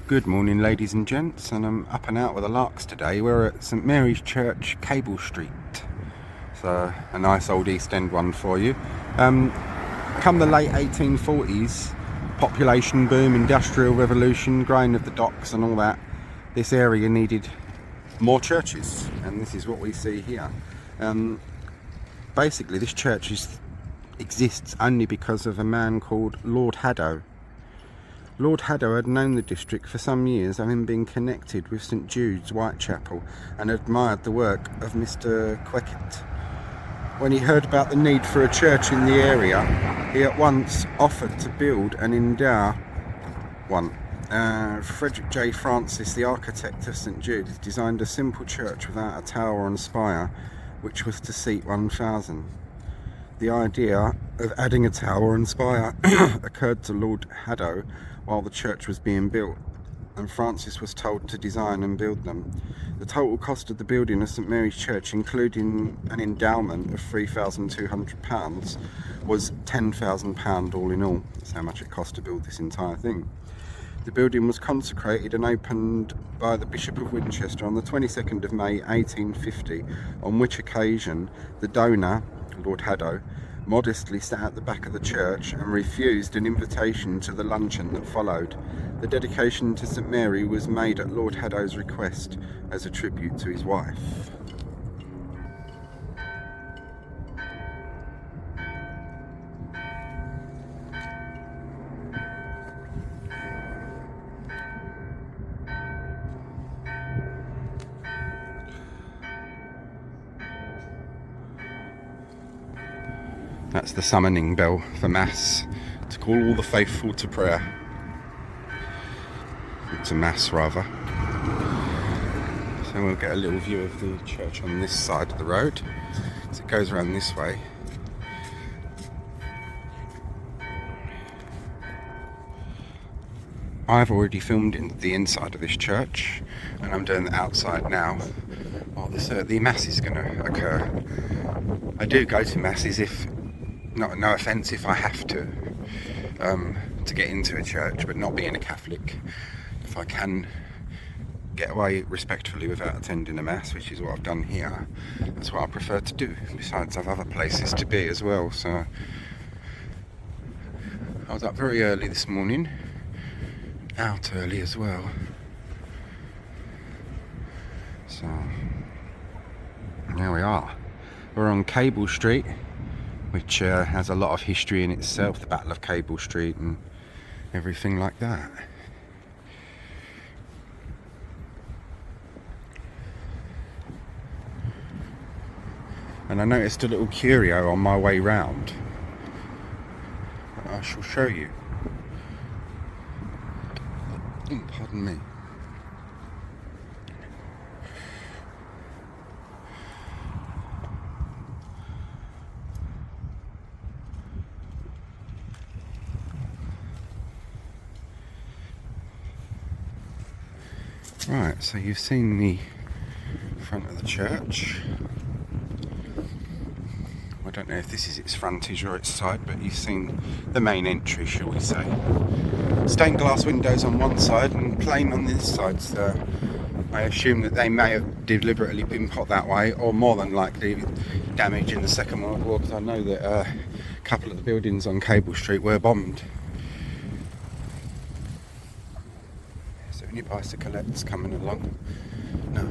Good morning, ladies and gents, and I'm up and out with the larks today. We're at St Mary's Church, Cable Street. So a nice old East End one for you. Come the late 1840s, population boom, industrial revolution, growing of the docks and all that, this area needed more churches, and this is what we see here. Basically, this church exists only because of a man called Lord Haddo. Lord Haddo had known the district for some years, having been connected with St Jude's, Whitechapel, and admired the work of Mr Queckett. When he heard about the need for a church in the area, he at once offered to build and endow one. Frederick J. Francis, the architect of St Jude's, designed a simple church without a tower and spire, which was to seat 1,000. The idea of adding a tower and spire occurred to Lord Haddo while the church was being built, and Francis was told to design and build them. The total cost of the building of St Mary's Church, including an endowment of £3,200, was £10,000 all in all. That's how much it cost to build this entire thing. The building was consecrated and opened by the Bishop of Winchester on the 22nd of May 1850, on which occasion the donor, Lord Haddo, modestly sat at the back of the church and refused an invitation to the luncheon that followed. The dedication to St Mary was made at Lord Haddo's request as a tribute to his wife. That's the summoning bell for Mass, to call all the faithful to prayer. To Mass, rather. So we'll get a little view of the church on this side of the road. So it goes around this way. I've already filmed in the inside of this church, and I'm doing the outside now. While the Mass is going to occur. I do go to Masses if... no offence if I have to get into a church, but not being a Catholic, if I can get away respectfully without attending a Mass, which is what I've done here, that's what I prefer to do. Besides, I've other places to be as well. So I was up very early this morning, out early as well. So there we are. We're on Cable Street, which has a lot of history in itself, the Battle of Cable Street and everything like that. And I noticed a little curio on my way round that I shall show you. Oh, pardon me. Right, so you've seen the front of the church. I don't know if this is its frontage or its side, but you've seen the main entry, shall we say. Stained glass windows on one side and plain on this side, so I assume that they may have deliberately been put that way, or more than likely damaged in the Second World War, because I know that a couple of the buildings on Cable Street were bombed. Any bicyclettes coming along? No.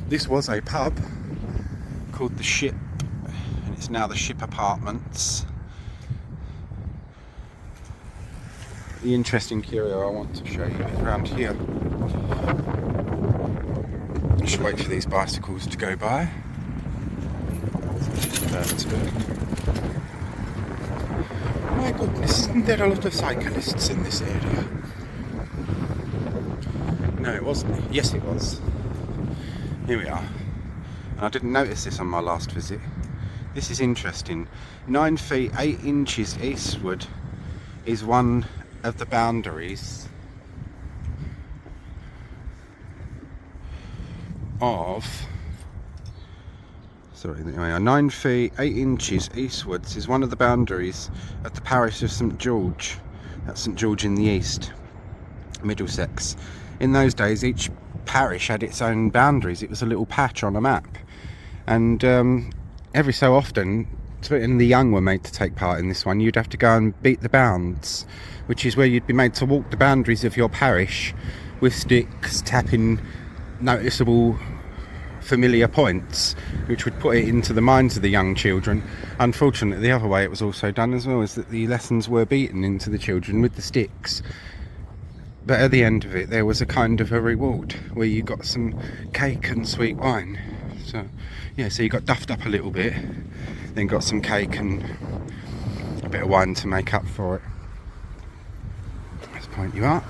This was a pub called the Ship, and it's now the Ship Apartments. The interesting curio I want to show you is around here. Just wait for these bicycles to go by. My goodness, isn't there a lot of cyclists in this area? No, it wasn't. Yes, it was. Here we are. And I didn't notice this on my last visit. This is interesting. 9 feet 8 inches eastward is one of the boundaries of... 9 feet 8 inches eastwards is one of the boundaries of the parish of St George. That's St George in the east. Middlesex. In those days, each parish had its own boundaries. It was a little patch on a map, and every so often, and the young were made to take part in this one, you'd have to go and beat the bounds, which is where you'd be made to walk the boundaries of your parish with sticks, tapping noticeable familiar points, which would put it into the minds of the young children. Unfortunately, the other way it was also done as well, is that the lessons were beaten into the children with the sticks. But at the end of it, there was a kind of a reward where you got some cake and sweet wine. So yeah, so you got duffed up a little bit, then got some cake and a bit of wine to make up for it. Let's point you up.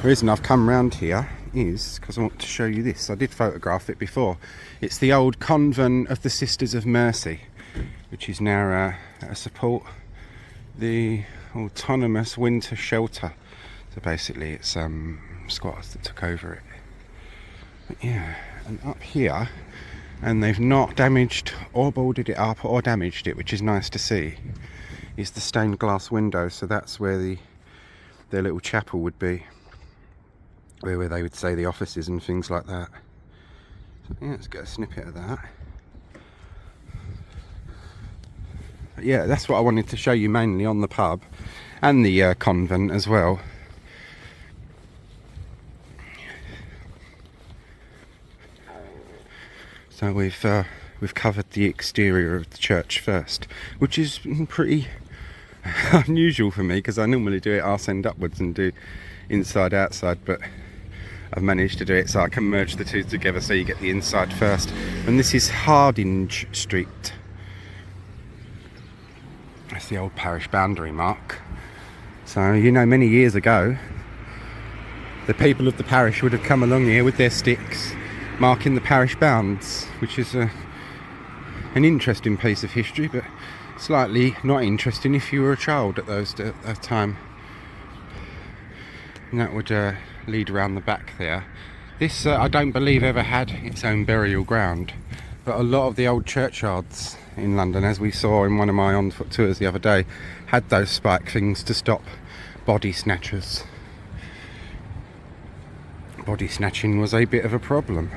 The reason I've come round here is because I want to show you this. I did photograph it before. It's the old convent of the Sisters of Mercy, which is now support the autonomous winter shelter. So basically it's squatters that took over it. But yeah, and up here, and they've not damaged or boarded it up or damaged it, which is nice to see, is the stained glass window. So that's where their little chapel would be, where they would say the offices and things like that. So yeah, let's get a snippet of that. But yeah, that's what I wanted to show you mainly on the pub and the convent as well. So we've covered the exterior of the church first, which is pretty unusual for me, because I normally do it arse end upwards and do inside outside, but I've managed to do it so I can merge the two together, so you get the inside first. And this is Hardinge Street. That's the old parish boundary mark. So, you know, many years ago, the people of the parish would have come along here with their sticks, marking the parish bounds, which is an interesting piece of history, but slightly not interesting if you were a child at that time. And that would lead around the back there. This I don't believe ever had its own burial ground, but a lot of the old churchyards in London, as we saw in one of my on-foot tours the other day, had those spike things to stop body snatchers. Body snatching was a bit of a problem.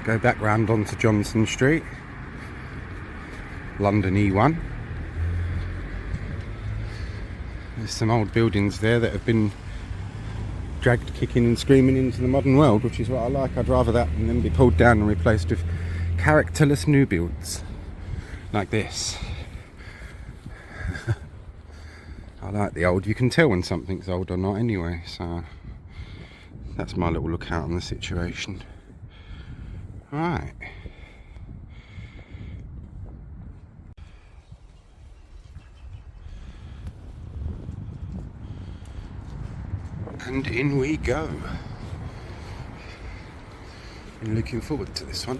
Go back round onto Johnson Street, London E1. There's some old buildings there that have been dragged kicking and screaming into the modern world, which is what I like. I'd rather that than them be pulled down and replaced with characterless new builds like this. I like the old. You can tell when something's old or not anyway, so that's my little look out on the situation. Right. And in we go. I'm looking forward to this one.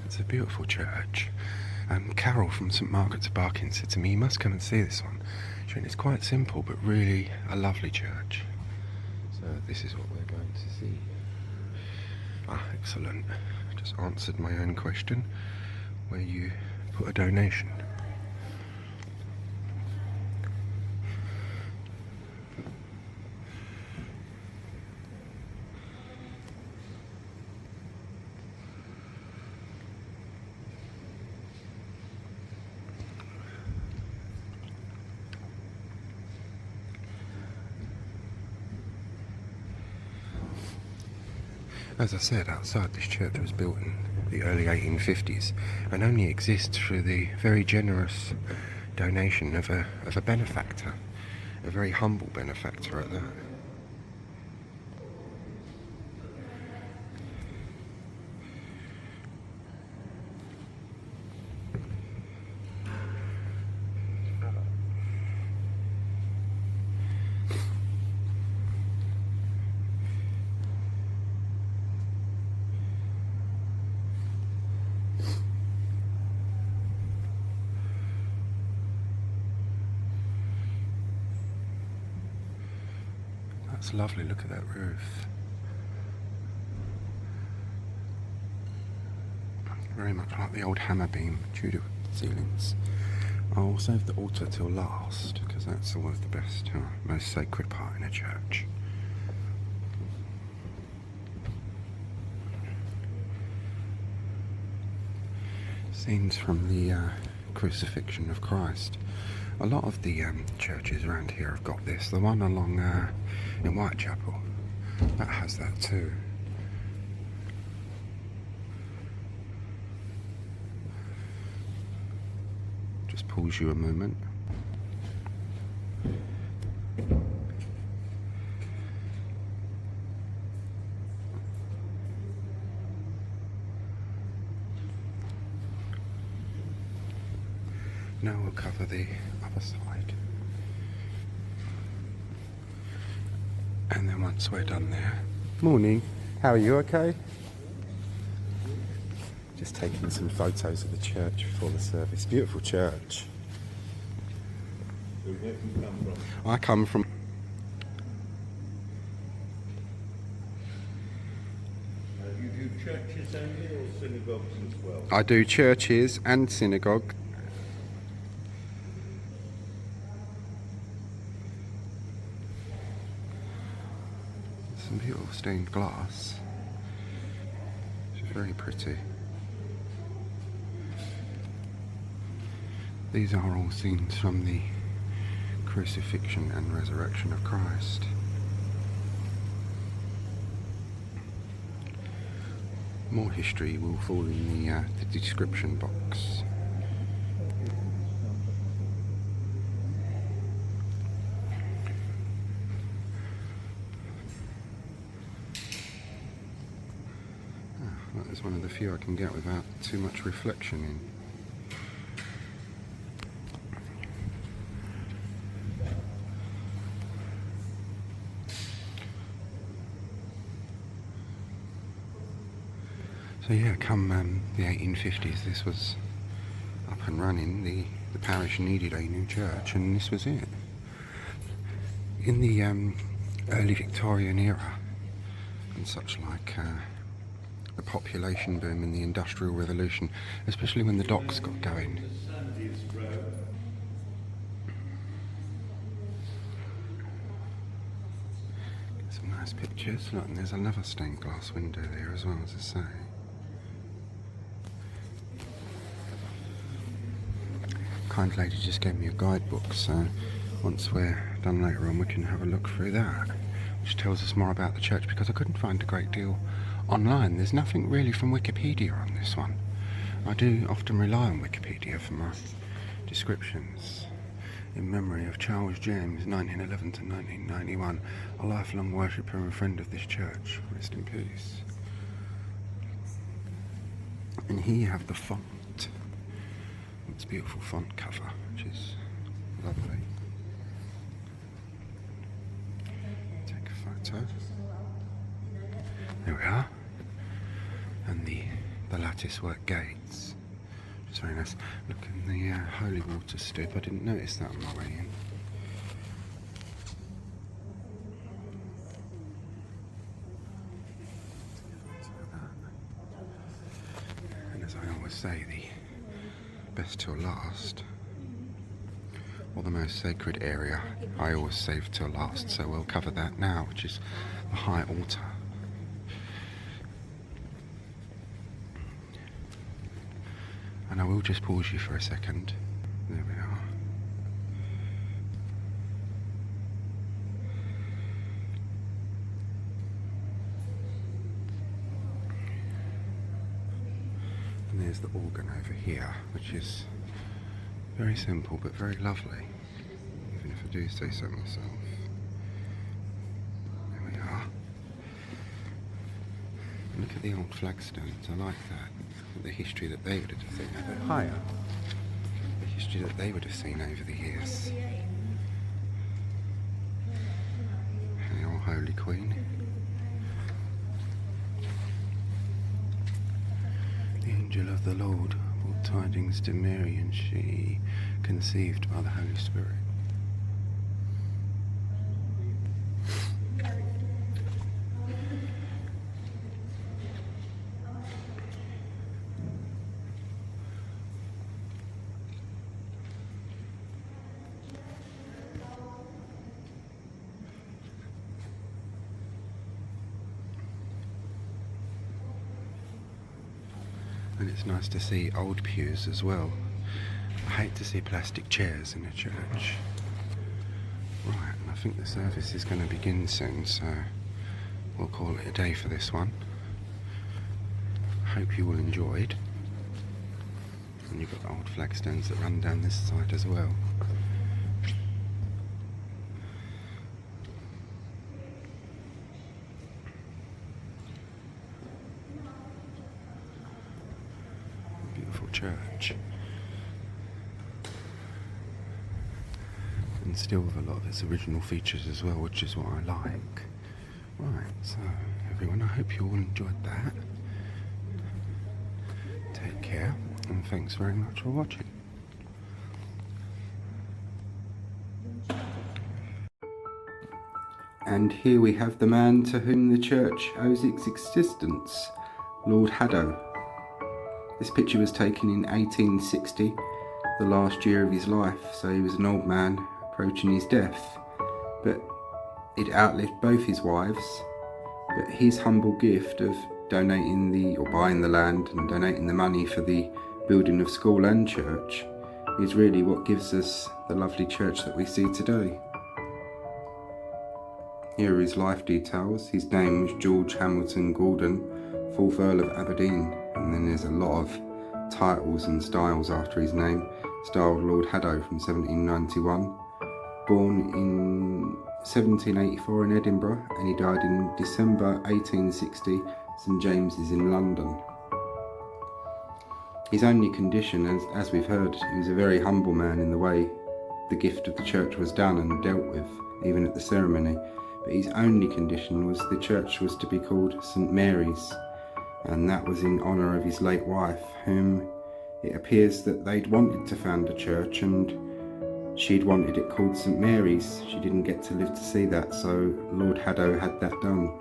It's a beautiful church. Carol from St Margaret's of Barking said to me, you must come and see this one. It's quite simple, but really a lovely church. So this is what we're going to see. Excellent. Just answered my own question, where you put a donation. As I said, outside, this church was built in the early 1850s and only exists through the very generous donation of a benefactor, a very humble benefactor at that. It's lovely, look at that roof. Very much like the old hammer beam Tudor ceilings. I'll save the altar till last, because that's always the best, most sacred part in a church. Scenes from the crucifixion of Christ. A lot of the churches around here have got this. The one along in Whitechapel, that has that too. Just pause you a moment. Now we'll cover the other side. And then once we're done there... Morning, how are you, okay? Just taking some photos of the church before the service. Beautiful church. Where do you come from? I come from... You do churches only or synagogues as well? I do churches and synagogue. Some beautiful stained glass. It's very pretty. These are all scenes from the crucifixion and resurrection of Christ. More history will fall in the description box. That is one of the few I can get without too much reflection in. So yeah, come the 1850s, this was up and running. The parish needed a new church, and this was it. In the early Victorian era, and such like the population boom and the Industrial Revolution, especially when the docks got going. Get some nice pictures. Look, and there's another stained glass window there as well, as I say. Kind lady just gave me a guidebook, so once we're done later on we can have a look through that, which tells us more about the church, because I couldn't find a great deal online. There's nothing really from Wikipedia on this one. I do often rely on Wikipedia for my descriptions. In memory of Charles James, 1911 to 1991, a lifelong worshipper and friend of this church. Rest in peace. And here you have the font. It's a beautiful font cover, which is lovely. Take a photo. There we are. And the lattice work gates, which is very nice. Look in the holy water step. I didn't notice that on my way in. And as I always say, the best till last, or the most sacred area, I always save till last, so we'll cover that now, which is the high altar. And I will just pause you for a second. There we are. And there's the organ over here, which is very simple but very lovely, even if I do say so myself. There we are. And look at the old flagstones, I like that. The history that they would have seen a bit higher. The history that they would have seen over the years. The old Holy Queen. The angel of the Lord brought tidings to Mary, and she conceived by the Holy Spirit. And it's nice to see old pews as well. I hate to see plastic chairs in a church. Right, and I think the service is going to begin soon, so we'll call it a day for this one. Hope you all enjoyed. And you've got the old flagstones that run down this side as well. Beautiful church. And still with a lot of its original features as well, which is what I like. Right, so everyone, I hope you all enjoyed that. Take care, and thanks very much for watching. And here we have the man to whom the church owes its existence, Lord Haddo. This picture was taken in 1860, the last year of his life, so he was an old man approaching his death. But it outlived both his wives, but his humble gift of donating or buying the land and donating the money for the building of school and church is really what gives us the lovely church that we see today. Here are his life details. His name was George Hamilton Gordon, 4th Earl of Aberdeen, and then there's a lot of titles and styles after his name. Styled Lord Haddo from 1791. Born in 1784 in Edinburgh, and he died in December 1860, St James's in London. His only condition, as we've heard, he was a very humble man in the way the gift of the church was done and dealt with, even at the ceremony. But his only condition was the church was to be called St Mary's, and that was in honour of his late wife, whom it appears that they'd wanted to found a church, and she'd wanted it called St Mary's. She didn't get to live to see that, so Lord Haddo had that done.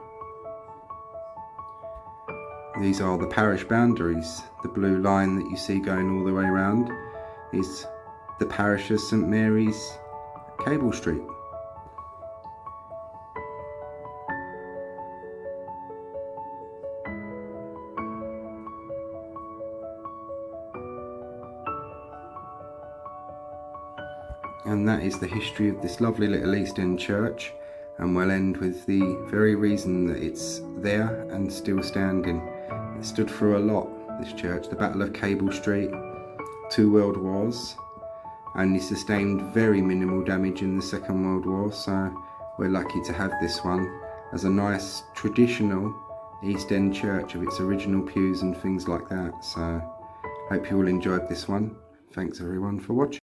These are the parish boundaries. The blue line that you see going all the way around is the parish of St Mary's, Cable Street. And that is the history of this lovely little East End church, and we'll end with the very reason that it's there and still standing. It stood through a lot, this church. The Battle of Cable Street, 2 World Wars, only sustained very minimal damage in the Second World War, so we're lucky to have this one as a nice traditional East End church of its original pews and things like that. So hope you all enjoyed this one. Thanks everyone for watching.